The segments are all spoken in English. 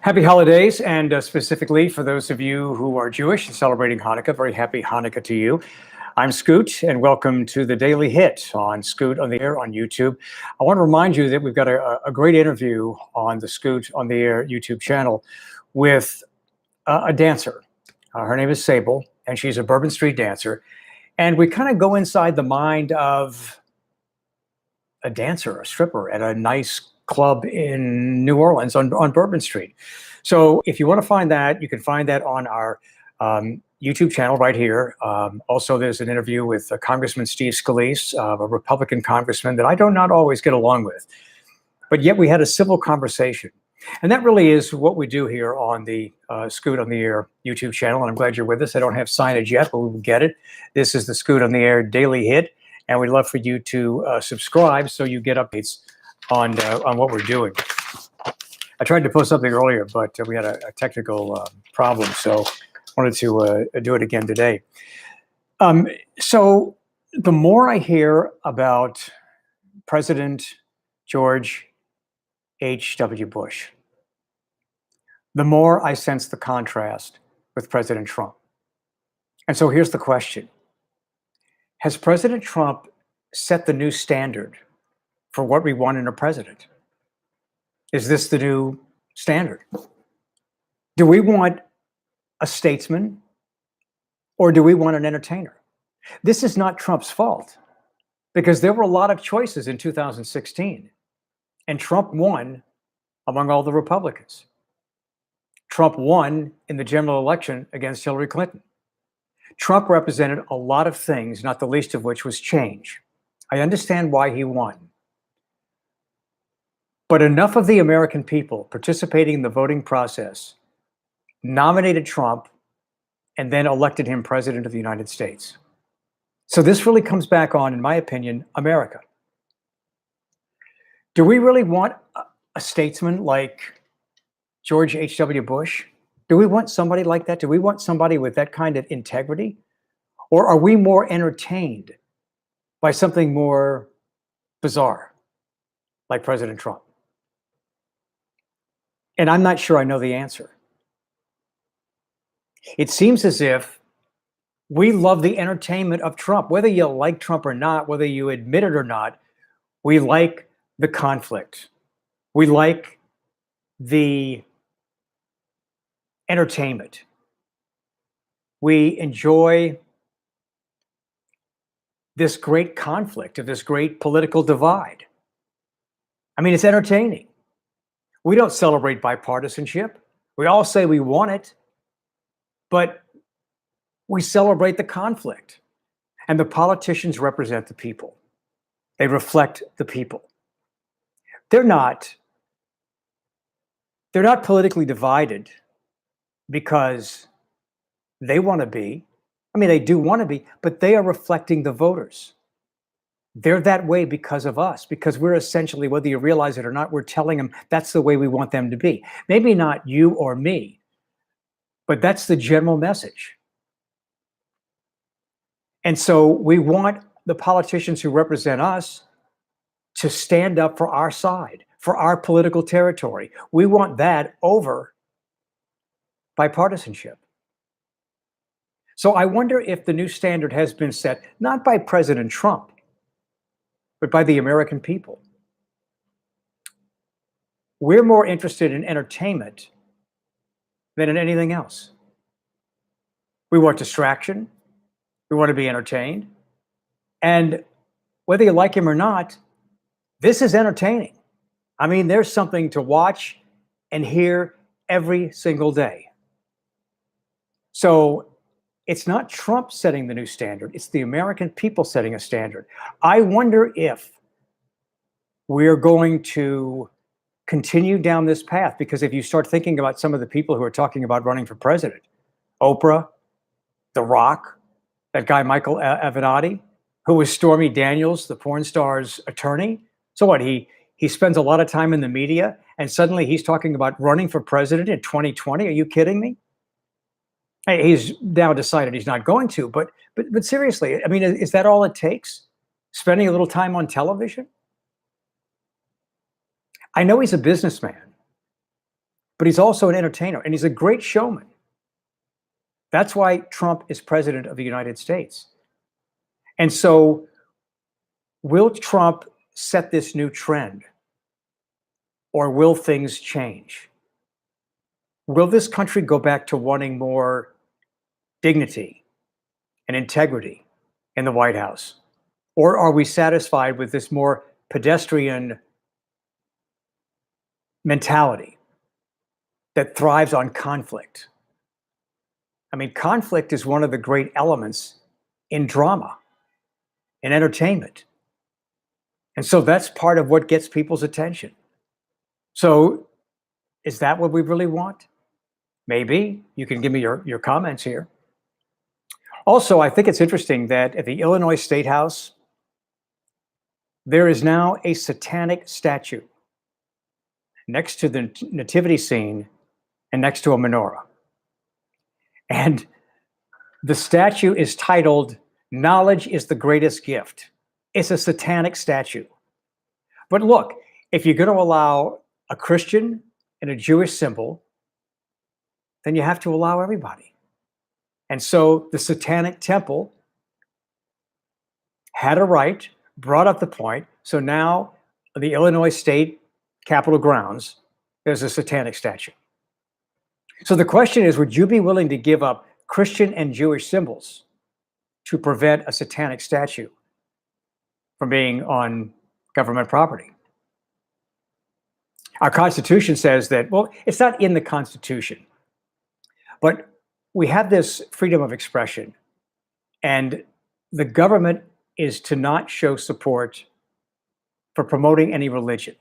Happy holidays, and specifically for those of you who are Jewish and celebrating Hanukkah, very happy Hanukkah to you. I'm Scoot, and welcome to the Daily Hit on Scoot on the Air on YouTube. I want to remind you that we've got a great interview on the Scoot on the Air YouTube channel with a dancer. Her name is Sable, and she's a Bourbon Street dancer. And we kind of go inside the mind of a dancer, a stripper at a nice club in New Orleans on Bourbon Street. So if you want to find that, you can find that on our YouTube channel right here. Also, there's an interview with Congressman Steve Scalise, a Republican congressman that I do not always get along with. But yet we had a civil conversation. And that really is what we do here on the Scoot on the Air YouTube channel. And I'm glad you're with us. I don't have signage yet, but we will get it. This is the Scoot on the Air Daily Hit. And we'd love for you to subscribe so you get updates on what we're doing. I tried to post something earlier, but we had a technical problem, so wanted to do it again today. So the more I hear about President George H.W. Bush, the more I sense the contrast with President Trump. And so here's the question. Has President Trump set the new standard for what we want in a president? Is this the new standard? Do we want a statesman or do we want an entertainer? This is not Trump's fault because there were a lot of choices in 2016 and Trump won among all the Republicans. Trump won in the general election against Hillary Clinton. Trump represented a lot of things, not the least of which was change. I understand why he won. But enough of the American people participating in the voting process nominated Trump and then elected him president of the United States. So this really comes back on, in my opinion, America. Do we really want a statesman like George H.W. Bush? Do we want somebody like that? Do we want somebody with that kind of integrity? Or are we more entertained by something more bizarre, like President Trump? And I'm not sure I know the answer. It seems as if we love the entertainment of Trump. Whether you like Trump or not, whether you admit it or not, we like the conflict. We like the entertainment. We enjoy this great conflict of this great political divide. I mean, it's entertaining. We don't celebrate bipartisanship. We all say we want it, but we celebrate the conflict. And the politicians represent the people. They reflect the people. They're not politically divided because they want to be. I mean, they do want to be, but they are reflecting the voters. They're that way because of us, because we're essentially, whether you realize it or not, we're telling them that's the way we want them to be. Maybe not you or me, but that's the general message. And so we want the politicians who represent us to stand up for our side, for our political territory. We want that over bipartisanship. So I wonder if the new standard has been set, not by President Trump, but by the American people. We're more interested in entertainment than in anything else. We want distraction. We want to be entertained. And whether you like him or not, this is entertaining. I mean, there's something to watch and hear every single day. So it's not Trump setting the new standard. It's the American people setting a standard. I wonder if we're going to continue down this path, because if you start thinking about some of the people who are talking about running for president, Oprah, The Rock, that guy Michael Avenatti, who was Stormy Daniels, the porn star's attorney. So what, he spends a lot of time in the media and suddenly he's talking about running for president in 2020? Are you kidding me? He's now decided he's not going to, but seriously, I mean, is that all it takes? Spending a little time on television? I know he's a businessman, but he's also an entertainer, and he's a great showman. That's why Trump is president of the United States. And so, will Trump set this new trend, or will things change? Will this country go back to wanting more dignity and integrity in the White House? Or are we satisfied with this more pedestrian mentality that thrives on conflict? I mean, conflict is one of the great elements in drama, in entertainment. And so that's part of what gets people's attention. So is that what we really want? Maybe. You can give me your comments here. Also, I think it's interesting that at the Illinois State House, there is now a satanic statue next to the nativity scene and next to a menorah. And the statue is titled, "Knowledge is the Greatest Gift." It's a satanic statue. But look, if you're going to allow a Christian and a Jewish symbol, then you have to allow everybody. And so the Satanic Temple had a right, brought up the point. So now the Illinois State Capitol grounds, there's a satanic statue. So the question is, would you be willing to give up Christian and Jewish symbols to prevent a satanic statue from being on government property? Our Constitution says that, well, it's not in the Constitution, but we have this freedom of expression, and the government is to not show support for promoting any religion.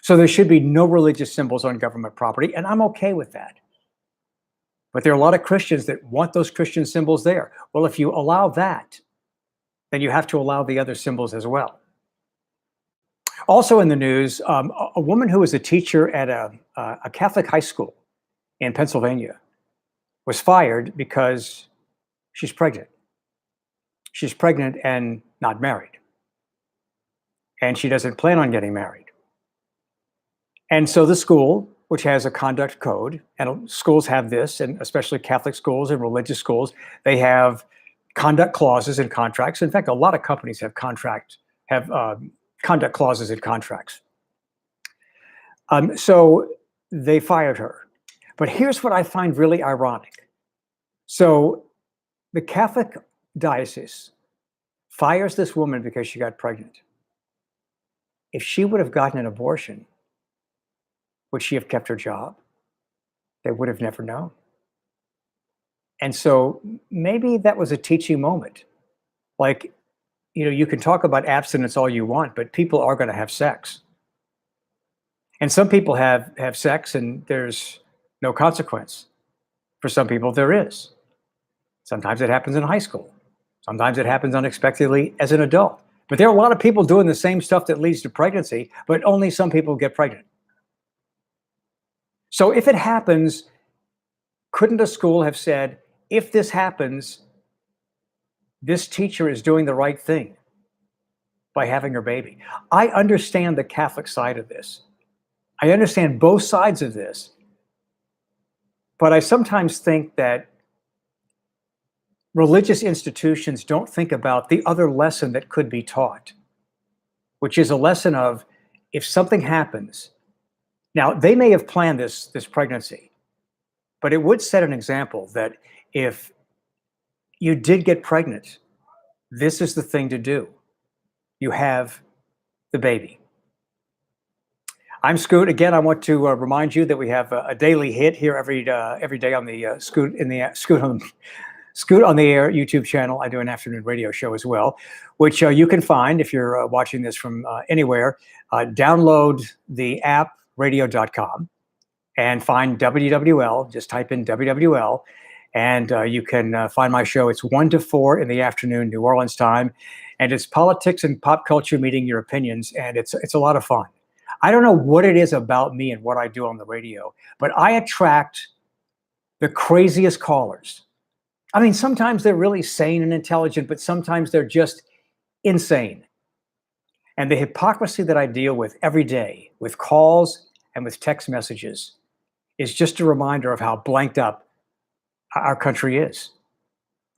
So there should be no religious symbols on government property, and I'm okay with that. But there are a lot of Christians that want those Christian symbols there. Well, if you allow that, then you have to allow the other symbols as well. Also in the news, a woman who was a teacher at a Catholic high school in Pennsylvania was fired because she's pregnant. She's pregnant and not married. And she doesn't plan on getting married. And so the school, which has a conduct code, and schools have this, and especially Catholic schools and religious schools, they have conduct clauses in contracts. In fact, a lot of companies have conduct clauses in contracts. So they fired her. But here's what I find really ironic. So the Catholic diocese fires this woman because she got pregnant. If she would have gotten an abortion, would she have kept her job? They would have never known. And so maybe that was a teaching moment. Like, you know, you can talk about abstinence all you want, but people are going to have sex. And some people have sex and there's no consequence. For some people, there is. Sometimes it happens in high school. Sometimes it happens unexpectedly as an adult. But there are a lot of people doing the same stuff that leads to pregnancy, but only some people get pregnant. So if it happens, couldn't a school have said, if this happens, this teacher is doing the right thing by having her baby? I understand the Catholic side of this. I understand both sides of this. But I sometimes think that religious institutions don't think about the other lesson that could be taught, which is a lesson of, if something happens, now they may have planned this pregnancy, but it would set an example that if you did get pregnant, this is the thing to do. You have the baby. I'm Scoot. Again, I want to remind you that we have a daily hit here every day on the Scoot on the Air YouTube channel. I do an afternoon radio show as well, which you can find if you're watching this from anywhere. Download the app radio.com and find WWL. Just type in WWL, and you can find my show. It's 1 to 4 in the afternoon, New Orleans time, and it's politics and pop culture meeting your opinions, and it's a lot of fun. I don't know what it is about me and what I do on the radio, but I attract the craziest callers. I mean, sometimes they're really sane and intelligent, but sometimes they're just insane. And the hypocrisy that I deal with every day with calls and with text messages is just a reminder of how blanked up our country is.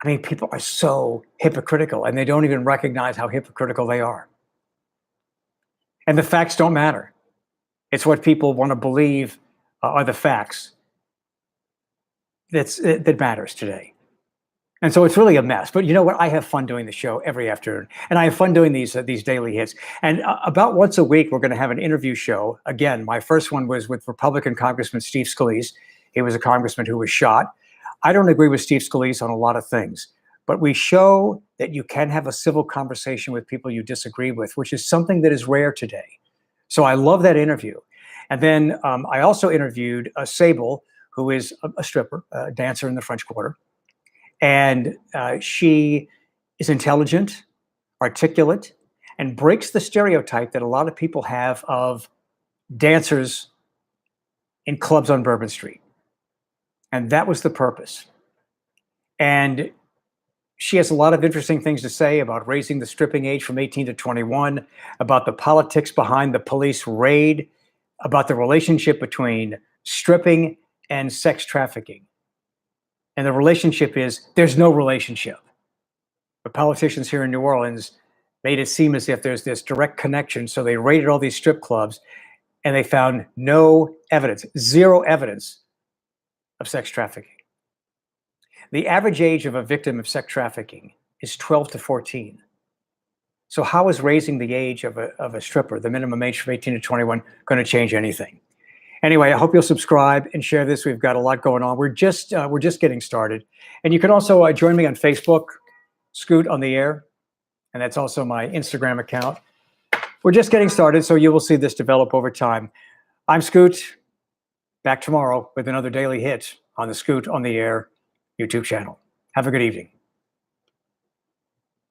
I mean, people are so hypocritical, and they don't even recognize how hypocritical they are. And the facts don't matter. It's what people want to believe are the facts that matters today. And so it's really a mess. But you know what? I have fun doing the show every afternoon, and I have fun doing these daily hits. And about once a week, we're going to have an interview show. Again, my first one was with Republican Congressman Steve Scalise. He was a congressman who was shot. I don't agree with Steve Scalise on a lot of things, but we show that you can have a civil conversation with people you disagree with, which is something that is rare today. So I love that interview. And then I also interviewed Sable, who is a stripper, a dancer in the French Quarter. And she is intelligent, articulate, and breaks the stereotype that a lot of people have of dancers in clubs on Bourbon Street. And that was the purpose. And she has a lot of interesting things to say about raising the stripping age from 18 to 21, about the politics behind the police raid, about the relationship between stripping and sex trafficking. And the relationship is, there's no relationship. The politicians here in New Orleans made it seem as if there's this direct connection. So they raided all these strip clubs and they found no evidence, zero evidence of sex trafficking. The average age of a victim of sex trafficking is 12 to 14. So how is raising the age of a stripper, the minimum age from 18 to 21, going to change anything? Anyway, I hope you'll subscribe and share this. We've got a lot going on. We're just getting started. And you can also join me on Facebook, Scoot on the Air. And that's also my Instagram account. We're just getting started, so you will see this develop over time. I'm Scoot, back tomorrow with another daily hit on the Scoot on the Air YouTube channel. Have a good evening.